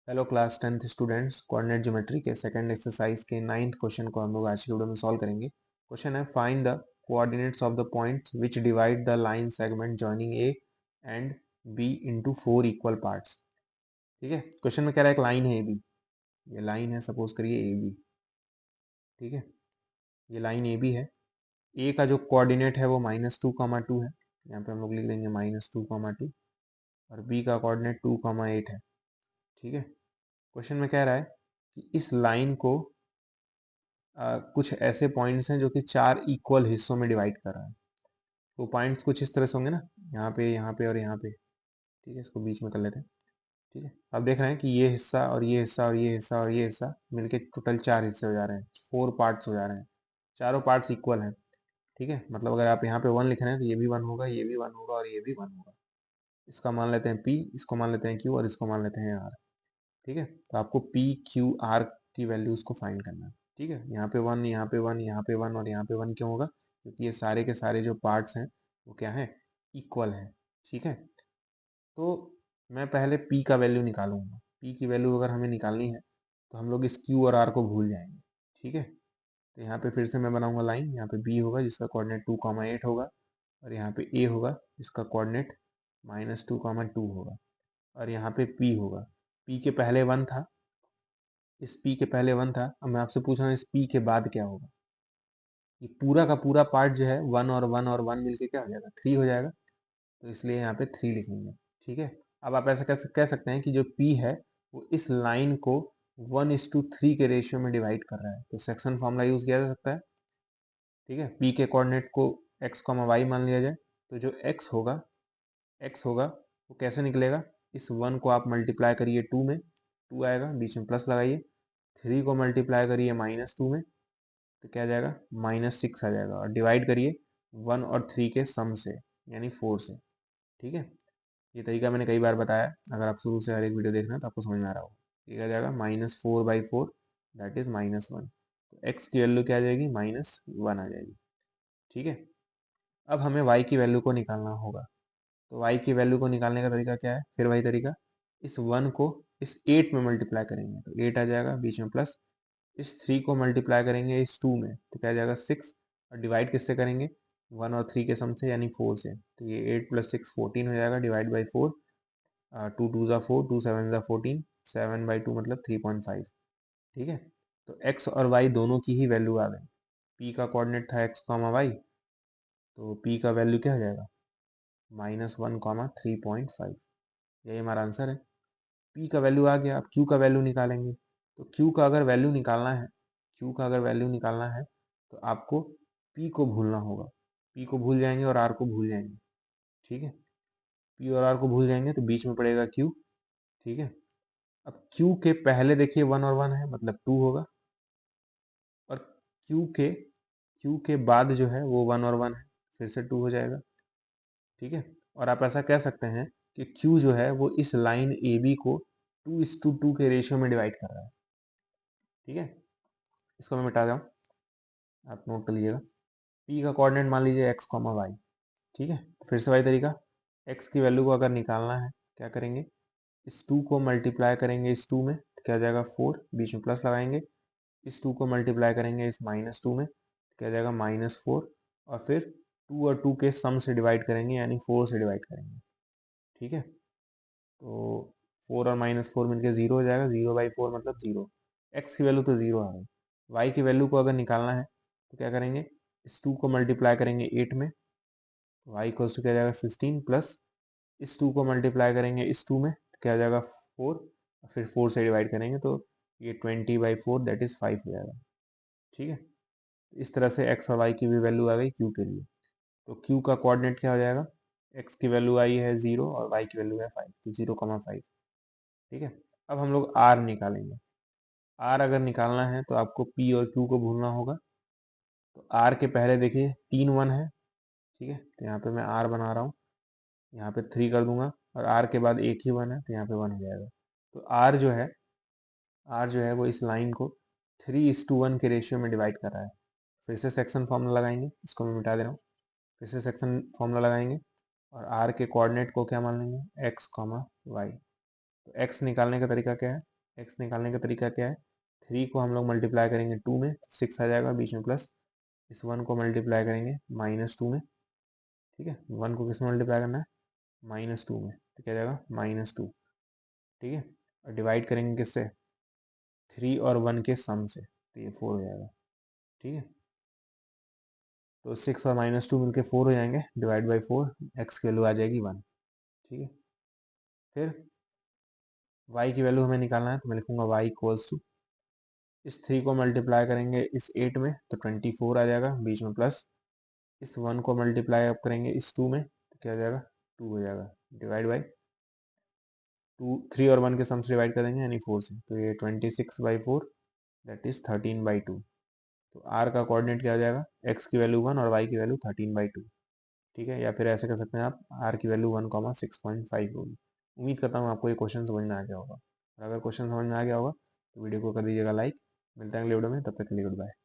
Hello class 10th students, coordinate geometry के second exercise के 9th question को हम लोग आज की वीडियो में सॉल्व करेंगे। क्वेश्चन है find the coordinates of the points which divide the line segment joining A and B into 4 equal parts. ठीक है, क्वेश्चन में कह रहा है एक लाइन है ए बी। ये लाइन है, सपोज करिए ए बी। ठीक है, ये लाइन ए बी है। ए का जो कोऑर्डिनेट है वो -2, 2 है। यहाँ पे हम लोग लिख देंगे -2, 2 और बी का कोऑर्डिनेट 2, 8 है। ठीक है, क्वेश्चन में कह रहा है कि इस लाइन को कुछ ऐसे पॉइंट्स हैं जो कि 4 इक्वल हिस्सों में डिवाइड कर रहा है। वो पॉइंट्स कुछ इस तरह से होंगे ना, यहाँ पे और यहाँ पे। ठीक है, इसको बीच में कर लेते हैं। ठीक है, अब देख रहे हैं कि ये हिस्सा और ये हिस्सा और ये हिस्सा और ये हिस्सा मिलके टोटल 4 हिस्से हो जा रहे हैं, 4 पार्ट्स हो जा रहे हैं। चारों पार्ट्स इक्वल हैं। ठीक है, मतलब अगर आप यहाँ पे 1 लिख रहे हैं तो ये भी 1 होगा, ये भी 1 होगा और ये भी 1 होगा। इसका मान लेते हैं P, इसको मान लेते हैं Q और इसको मान लेते हैं R। ठीक है, तो आपको P Q R की वैल्यूज को फाइंड करना है। ठीक है, यहाँ पे 1, यहाँ पे 1, यहाँ पे 1 और यहाँ पे 1 क्यों होगा? क्योंकि ये सारे के सारे जो पार्ट्स हैं वो क्या है, इक्वल हैं। ठीक है, तो मैं पहले P का वैल्यू निकालूंगा। P की वैल्यू अगर हमें निकालनी है तो हम लोग इस Q और R को भूल जाएंगे। ठीक है, तो यहाँ पे फिर से मैं बनाऊंगा लाइन। यहाँ पे B होगा जिसका कोऑर्डिनेट 2, 8 होगा, और यहाँ पे A होगा जिसका कोऑर्डिनेट -2, 2 होगा, और यहाँ पे P होगा। P के पहले 1 था, इस P के पहले 1 था। अब मैं आपसे पूछ रहा हूँ इस P के बाद क्या होगा? ये पूरा का पूरा पार्ट जो है 1 और 1 और 1 मिलके क्या हो जाएगा, 3 हो जाएगा। तो इसलिए यहाँ पे 3 लिखेंगे। ठीक है, अब आप ऐसा कह सकते हैं कि जो P है वो इस लाइन को 1:3 के रेशियो में डिवाइड कर रहा है, तो सेक्शन फॉर्मूला यूज किया जा सकता है। ठीक है, P के कोऑर्डिनेट को x, y मान लिया जाए, तो जो x होगा वो कैसे निकलेगा? इस 1 को आप मल्टीप्लाई करिए 2 में, 2 आएगा, बीच में प्लस लगाइए। 3 को मल्टीप्लाई करिए -2 में, तो क्या आ जाएगा, -6 आ जाएगा, और डिवाइड करिए 1 और 3 के सम से, यानी 4 से। ठीक है, ये तरीका मैंने कई बार बताया, अगर आप शुरू से हर एक वीडियो देखना तो आपको समझ में आ रहा होगा। ये क्या आ जाएगा, -4/4 दैट इज -1। तो x की वैल्यू क्या आ जाएगी, -1 आ जाएगी। ठीक है, अब हमें y की वैल्यू को निकालना होगा। तो y की वैल्यू को निकालने का तरीका क्या है? फिर वही तरीका, इस 1 को इस 8 में मल्टीप्लाई करेंगे तो 8 आ जाएगा, बीच में प्लस। इस 3 को मल्टीप्लाई करेंगे इस 2 में तो क्या आ जाएगा, 6, और डिवाइड किससे करेंगे, 1 और 3 के सम से, यानी 4 से। तो ये 8 + 6 14 हो जाएगा, डिवाइड बाई 4। 2 2 ज़ा 4, 2 7 ज़ा 14, 7/2 मतलब 3.5। ठीक है, तो x और y दोनों की ही वैल्यू आ गई। p का कोऑर्डिनेट था x, y, तो p का वैल्यू क्या हो जाएगा, -1, 3.5। यही हमारा आंसर है। p का वैल्यू आ गया, अब q का वैल्यू निकालेंगे। तो q का अगर वैल्यू निकालना है, q का अगर वैल्यू निकालना है तो आपको p को भूलना होगा। p को भूल जाएंगे और r को भूल जाएंगे। ठीक है, p और r को भूल जाएंगे तो बीच में पड़ेगा q। ठीक है, अब q के पहले देखिए 1 और 1 है, मतलब 2 होगा, और q के बाद जो है वो 1 और 1 है, फिर से 2 हो जाएगा। ठीक है, और आप ऐसा कह सकते हैं कि q जो है वो इस लाइन AB को 2:2 के रेशियो में डिवाइड कर रहा है। ठीक है, इसको मैं मिटा दूँ, आप नोट कर लीजिएगा। P का कोऑर्डिनेट मान लीजिए x, y। ठीक है, फिर से वही तरीका, x की वैल्यू को अगर निकालना है क्या करेंगे, इस 2 को मल्टीप्लाई करेंगे इस 2 में तो क्या आ जाएगा, 4, बीच में प्लस लगाएंगे। इस 2 को मल्टीप्लाई करेंगे इस -2 में तो क्या आ जाएगा, -4, और फिर 2 और 2 के सम से डिवाइड करेंगे, यानी 4 से डिवाइड करेंगे। ठीक है, तो 4 और -4 मिलकर 0 हो जाएगा, 0/4 मतलब 0। x की वैल्यू तो 0 आ गई। y की वैल्यू को अगर निकालना है तो क्या करेंगे, इस 2 को मल्टीप्लाई करेंगे 8 में, तो y इक्वल्स टू क्या जाएगा, 16, प्लस इस 2 को मल्टीप्लाई करेंगे इस 2 में तो क्या आ जाएगा, 4, और फिर 4 से डिवाइड करेंगे तो ये 20/4 दैट इज 5 हो जाएगा। ठीक है, इस तरह से x और y की भी वैल्यू आ गई q के लिए। तो q का कोऑर्डिनेट क्या हो जाएगा, x की वैल्यू आई है 0 और y की वैल्यू है 5, तो 0,5। ठीक है, अब हम लोग r निकालेंगे। r अगर निकालना है तो आपको p और q को भूलना होगा। तो r के पहले देखिए 3 1 है। ठीक है, तो यहाँ पे मैं r बना रहा हूँ, यहाँ पे 3 कर दूंगा, और r के बाद एक ही 1 है तो यहाँ पे 1 हो जाएगा। तो r जो है वो इस लाइन को 3:1 के रेशियो में डिवाइड कर रहा है। फिर से सेक्शन फॉर्मूला लगाएंगे, इसको मैं मिटा दे रहा हूँ। फिर से सेक्शन फॉर्मूला लगाएंगे और r के कोऑर्डिनेट को क्या मान लेंगे, x, y। तो x निकालने का तरीका क्या है, एक्स निकालने का तरीका क्या है, 3 को हम लोग मल्टीप्लाई करेंगे 2 में, 6 आ जाएगा बीच में प्लस, इस 1 को मल्टीप्लाई करेंगे -2 में, ठीक है, 1 को किस में मल्टीप्लाई करना है, -2 में, तो क्या जाएगा -2, ठीक है, और डिवाइड करेंगे किससे, 3 और 1 के सम से, तो ये 4 हो जाएगा, ठीक है। तो 6 और -2 मिलके 4 हो जाएंगे, डिवाइड बाई 4, एक्स की वैल्यू आ जाएगी 1, ठीक है। फिर y की वैल्यू हमें निकालना है, तो मैं लिखूंगा y इक्वल्स टू, इस 3 को मल्टीप्लाई करेंगे इस 8 में तो 24 आ जाएगा बीच में प्लस, इस 1 को मल्टीप्लाई अप करेंगे इस 2 में तो क्या हो जाएगा, 2 हो जाएगा, डिवाइड बाई 2, 3 और 1 के सम से डिवाइड कर देंगे यानी 4 से, तो ये 26/4 दैट इज 13/2। तो r का कोऑर्डिनेट क्या हो जाएगा, x की वैल्यू 1 और y की वैल्यू 13/2, ठीक है। या फिर ऐसे कर सकते हैं आप, r की वैल्यू 1,6.5 होगी। उम्मीद करता हूँ आपको ये क्वेश्चन समझ में आ गया होगा, और अगर क्वेश्चन समझ में आ गया होगा तो वीडियो को कर दीजिएगा लाइक। मिलते हैं अगले वीडियो में, तब तक के लिए गुड बाय।